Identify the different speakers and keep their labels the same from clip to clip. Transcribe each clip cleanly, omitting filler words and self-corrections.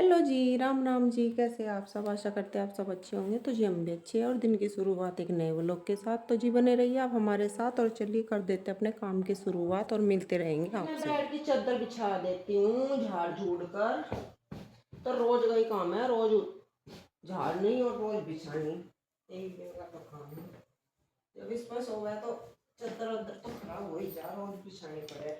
Speaker 1: Hello जी, राम राम जी। कैसे आप सब? आशा करते हैं आप सब अच्छे होंगे। तो जी हम भी अच्छे हैं और दिन की शुरुआत एक नए व्लॉग के साथ। तो जी बने रहिए आप हमारे साथ और चलिए कर देते हैं अपने काम की शुरुआत और मिलते रहेंगे आपसे। मैं बेड की चादर बिछा देती हूँ झाड़ झूड़ कर। तो रोज का ही काम है, रोज झाड़नी और रोज बिछानी, एक दिन का तो काम है। जब इसमें सो गया तो चादर वादर तो खराब हो ही जा, रोज बिछानी पड़े।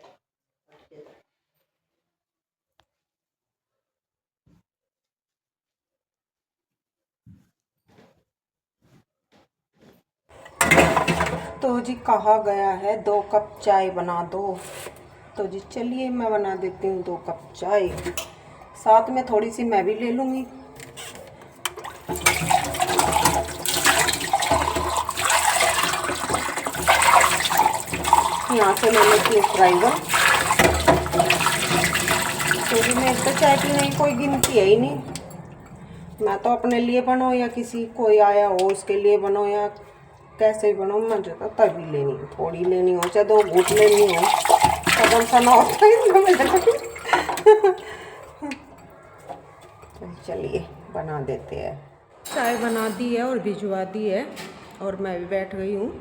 Speaker 1: तो जी कहा गया है 2 कप चाय बना दो। तो जी चलिए मैं बना देती हूँ 2 कप चाय। साथ में थोड़ी सी मैं भी ले लूँगी। यहाँ से ले लेती हूँ फ्राइवर। तो जी मेरी तो चाय पीने की कोई गिनती है ही नहीं। मैं तो अपने लिए बनो या किसी कोई आया हो उसके लिए बनो या कैसे भी बनो, मुझे तो तभी लेनी हो, थोड़ी लेनी हो चाहे 2 घूंट लेनी हो, कदम सा ना होता है। चलिए बना देते हैं। चाय बना दी है और भिजवा दी है और मैं भी बैठ गई हूँ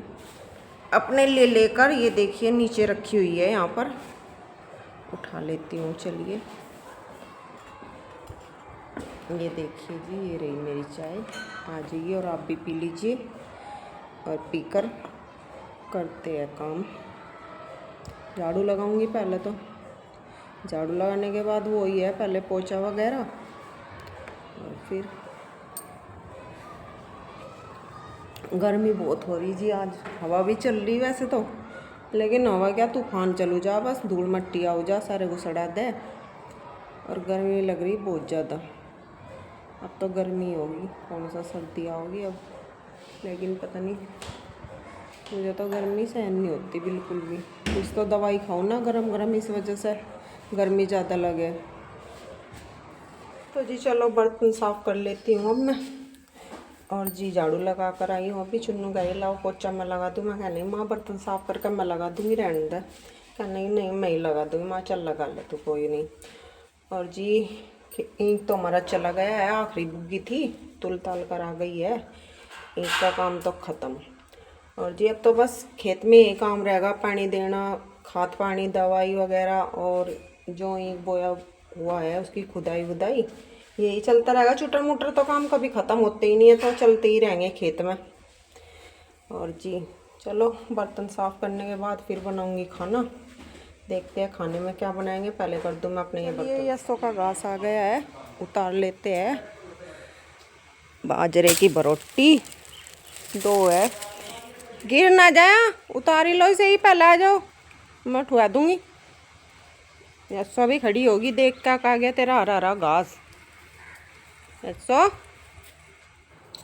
Speaker 1: अपने लिए लेकर। ये देखिए नीचे रखी हुई है, यहाँ पर उठा लेती हूँ। चलिए ये देखिए जी, ये रही मेरी चाय। आ जाइए और आप भी पी लीजिए और पीकर करते हैं काम। झाड़ू लगाऊंगी पहले। तो झाड़ू लगाने के बाद वो ही है, पहले पोछा वगैरह और फिर गर्मी बहुत हो रही जी। आज हवा भी चल रही वैसे तो, लेकिन हवा क्या, तूफान चलू जा, बस धूल मट्टी आऊ जा, सारे को सड़ा दे। और गर्मी लग रही बहुत ज़्यादा। अब तो गर्मी होगी, कौन सा सर्दी आओगी अब। लेकिन पता नहीं, मुझे तो गर्मी सहन नहीं होती बिल्कुल भी। कुछ तो दवाई खाओ ना गरम गरम, इस वजह से गर्मी ज़्यादा लगे। तो जी चलो बर्तन साफ़ कर लेती हूँ अब मैं। और जी झाड़ू लगा कर आई हूँ अभी। चुन्नू गए लाओ पोछा मैं लगा दूँ। मैं कह नहीं माँ बर्तन साफ़ करके मैं लगा दूँगी, रहने दे। कह नहीं मैं ही लगा दूँगी। माँ चल लगा ले तू, कोई नहीं। और जी ईंट तो हमारा चला गया है, आखिरी बुग्गी थी, तुल ताल कर आ गई है। ईंट का काम तो ख़त्म। और जी अब तो बस खेत में ही काम रहेगा, पानी देना, खाद पानी, दवाई वगैरह, और जो ईंट बोया हुआ है उसकी खुदाई वुदाई, यही चलता रहेगा। चुटर मुटर तो काम कभी ख़त्म होते ही नहीं है, तो चलते ही रहेंगे खेत में। और जी चलो बर्तन साफ़ करने के बाद फिर बनाऊंगी खाना। देखते हैं खाने में क्या बनाएंगे। पहले कर दूँ मैं अपने ये बर्तन। यस्सों का घास आ गया है, उतार लेते हैं। बाजरे की बरोटी 2 है, गिर ना जाए, उतार ही लो इसे ही, पहले आ जाओ मैं उठवा दूंगी। यस्सो भी खड़ी होगी, देख क्या कहा गया तेरा हरा हरा घास। यस्सो।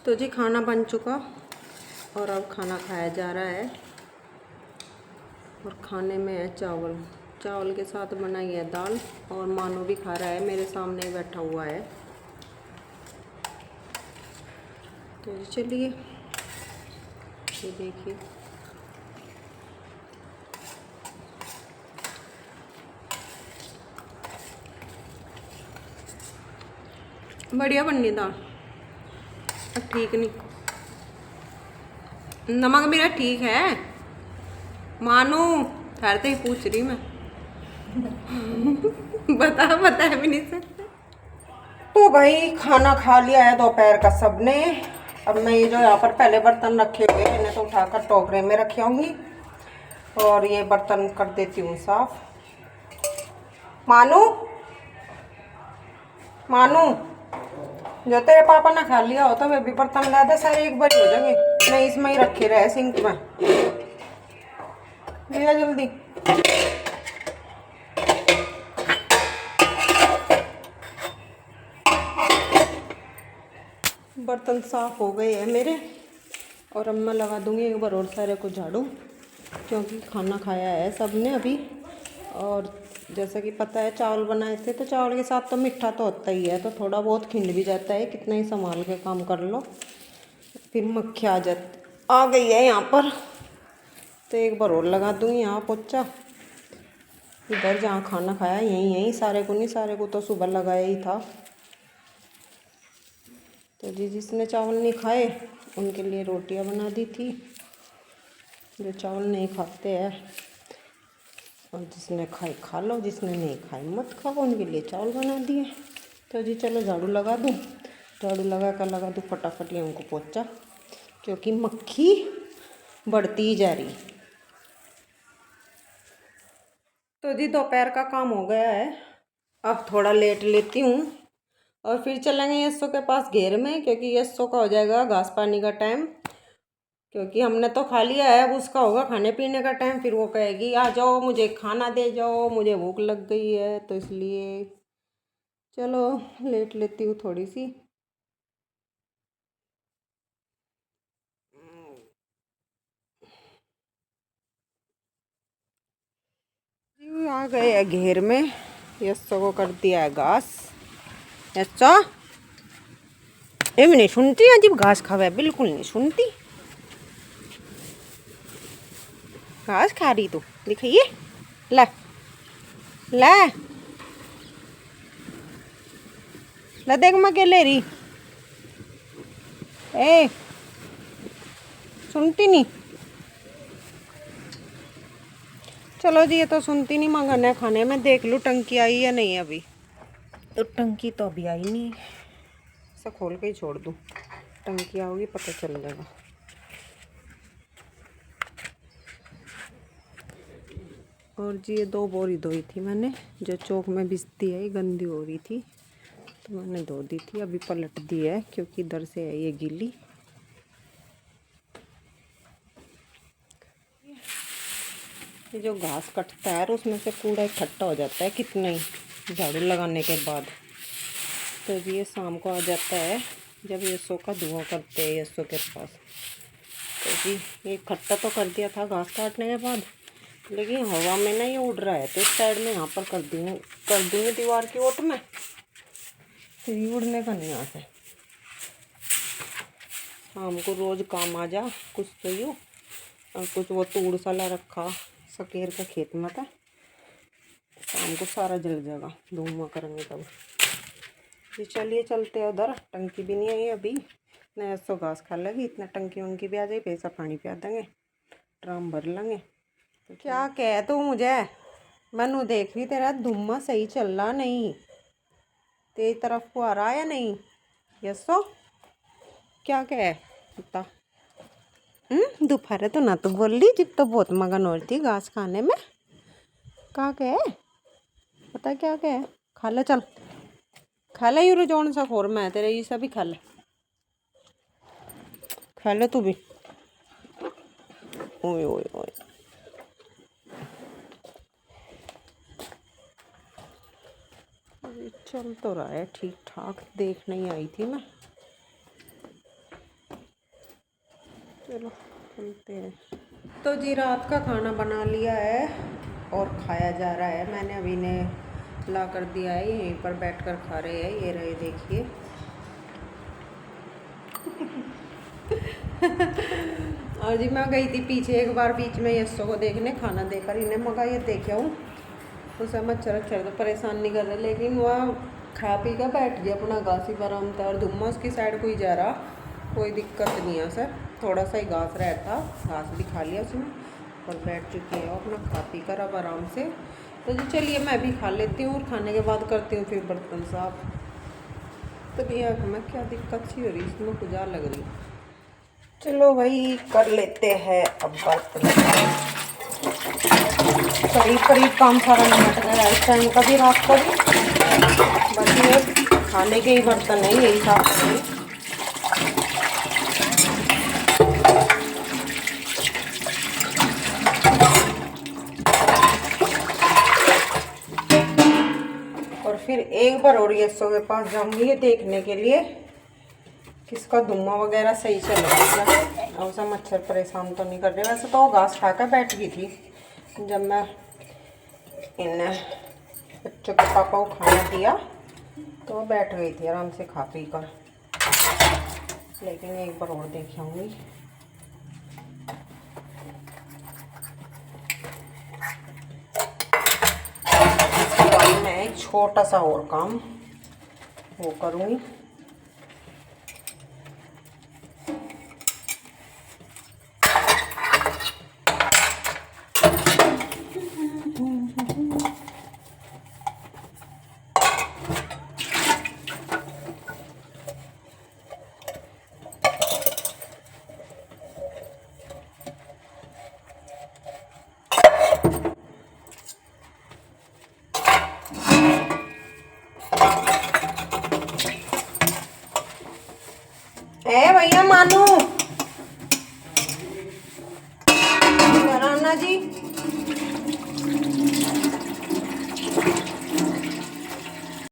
Speaker 1: तो जी खाना बन चुका और अब खाना खाया जा रहा है। और खाने में है चावल, चावल के साथ बनाई है दाल। और मानो भी खा रहा है, मेरे सामने बैठा हुआ है। तो चलिए ये देखिए, बढ़िया बननी दाल। ठीक नहीं, नमक मेरा ठीक है। मानू ठहरते ही पूछ रही मैं। बता भी नहीं सकते। तो भाई खाना खा लिया है दोपहर का सबने। अब मैं ये जो यहाँ पर पहले बर्तन रखे हुए हैं इन्हें तो उठाकर टोकरे में रखे होंगी और ये बर्तन कर देती हूँ साफ। मानू मानू, जो तेरे पापा ने खा लिया हो तो वे भी बर्तन ला दे, सारे एक बार हो जाएंगे। नहीं इसमें ही रखे रहे सिंक में, लिया जल्दी। बर्तन साफ हो गए हैं मेरे और अब मैं लगा दूंगी एक बार और सारे को झाड़ू, क्योंकि खाना खाया है सबने अभी। और जैसा कि पता है चावल बनाए थे, तो चावल के साथ तो मीठा तो होता ही है, तो थोड़ा बहुत खिंड भी जाता है, कितना ही संभाल के काम कर लो फिर मक्खी आ गई है यहाँ पर। तो एक बार और लगा दूंगी यहाँ पोछा। इधर जहाँ खाना खाया यहीं सारे को नहीं, सारे को तो सुबह लगाया ही था। तो जी जिसने चावल नहीं खाए उनके लिए रोटियां बना दी थी, जो चावल नहीं खाते हैं, और जिसने खाए खा लो, जिसने नहीं खाए मत खाओ, उनके लिए चावल बना दिए। तो जी चलो झाड़ू लगा दूँ, झाड़ू लगा दूँ फटाफट ये उनको पोंछा, क्योंकि मक्खी बढ़ती जा रही। तो जी दोपहर का काम हो गया है, अब थोड़ा लेट लेती हूँ और फिर चलेंगे यस्सो के पास घेर में, क्योंकि यस्सो का हो जाएगा घास पानी का टाइम, क्योंकि हमने तो खा लिया है, अब उसका होगा खाने पीने का टाइम। फिर वो कहेगी आ जाओ मुझे खाना दे जाओ, मुझे भूख लग गई है, तो इसलिए चलो लेट लेती हूँ थोड़ी सी। आ गए है घेर में, यस्सो को कर दिया है घास। यस्सो ये भी नहीं सुनती, अजीब घास खावे, बिल्कुल नहीं सुनती। घास खा रही तू, दिखाइए, ला ला ला, देख मैं क्या ले रही, ए सुनती नहीं। चलो जी ये तो सुनती नहीं, मंगाना है खाने में, देख लूँ टंकी आई या नहीं अभी। तो टंकी तो अभी आई नहीं, ऐसा खोल के ही छोड़ दूँ, टंकी आओगी पता चल जाएगा। और जी ये 2 बोरी धोई थी मैंने, जो चौक में बिजती है, ये गंदी हो रही थी तो मैंने धो दी थी, अभी पलट दी है क्योंकि इधर से है ये गीली। ये जो घास कटता है उसमें से कूड़ा इकट्ठा हो जाता है कितना ही झाड़ू लगाने के बाद। तो ये शाम को आ जाता है जब यस्सो का धुआं करते हैं यस्सो के पास। तो जी ये इकट्ठा तो कर दिया था घास काटने के बाद, लेकिन हवा में ना ये उड़ रहा है, तो इस साइड में यहाँ पर कर दूँगी दीवार की ओट में, फिर ये उड़ने का नहीं आता। शाम को रोज़ काम आ जा कुछ तो यूँ, और कुछ वो तूड़ साला रखा सकेर का खेत में था, शाम को सारा जल जाएगा, धुआं करेंगे तब। जी चलिए चलते हैं उधर, टंकी भी नहीं आई अभी, न यस्सो घास खा लेगी, इतना टंकी वंकी भी आ जाए, पैसा पानी पिया देंगे, ड्राम भर लेंगे। तो क्या कह तू मुझे, मैनू देख रही तेरा धुआं सही चल रहा नहीं, तेरी तरफ को आ रहा या नहीं यस्सो, क्या कह बता। दोपहर तो ना तो बोल रही, जब तो बहुत मगन हो रही थी घास खाने में, क्या कह पता क्या कह, खा ले चल, खा ले यूरो जोन सा खोर मैं तेरे ये सब भी खा ले, खा ले तू भी। ओए ओए ओए चल तो रहा है ठीक ठाक, देख नहीं आई थी मैं। चलो चलते हैं। तो जी रात का खाना बना लिया है और खाया जा रहा है, मैंने अभी इन्हें ला कर दिया है, यहीं पर बैठकर खा रहे हैं, ये रहे देखिए। और जी मैं गई थी पीछे एक बार बीच में यस्सो को देखने, खाना देकर इन्हें मगा ये देखे हूँ, उसे मच्छर अक्षर तो परेशान नहीं कर रहे, लेकिन वह खा पी कर बैठ गया अपना घास ही आराम था, और धुम्मा उसकी साइड को ही जा रहा, कोई दिक्कत नहीं है सर, थोड़ा सा ही घास रहता, घास भी खा लिया उसने और बैठ चुकी है अपना खा पी कर अब आराम से। तो जी चलिए मैं भी खा लेती हूँ और खाने के बाद करती हूँ फिर बर्तन साफ। तो भैया हमें क्या दिक्कत सी हो रही, इसमें खुजा लग रही। चलो भाई कर लेते हैं अब बर्तन, करीब काम सारा निपट गया, इस टाइम का भी रात का भी, बस ये खाने के ही बर्तन है यही साफ करें। और फिर एक बार और यस्सो के पास जाऊंगी ये देखने के लिए किसका धुआं वगैरह सही चल रहा है, और सा मच्छर परेशान तो नहीं कर रहे। वैसे तो वो घास खा कर बैठ गई थी जब मैं इन बच्चों के पापा को खाना दिया, तो बैठ गई थी आराम से खा पी कर, लेकिन एक बार और देख आऊँगी। मैं एक छोटा सा और काम वो करूँगी, ए भैया मानू, जी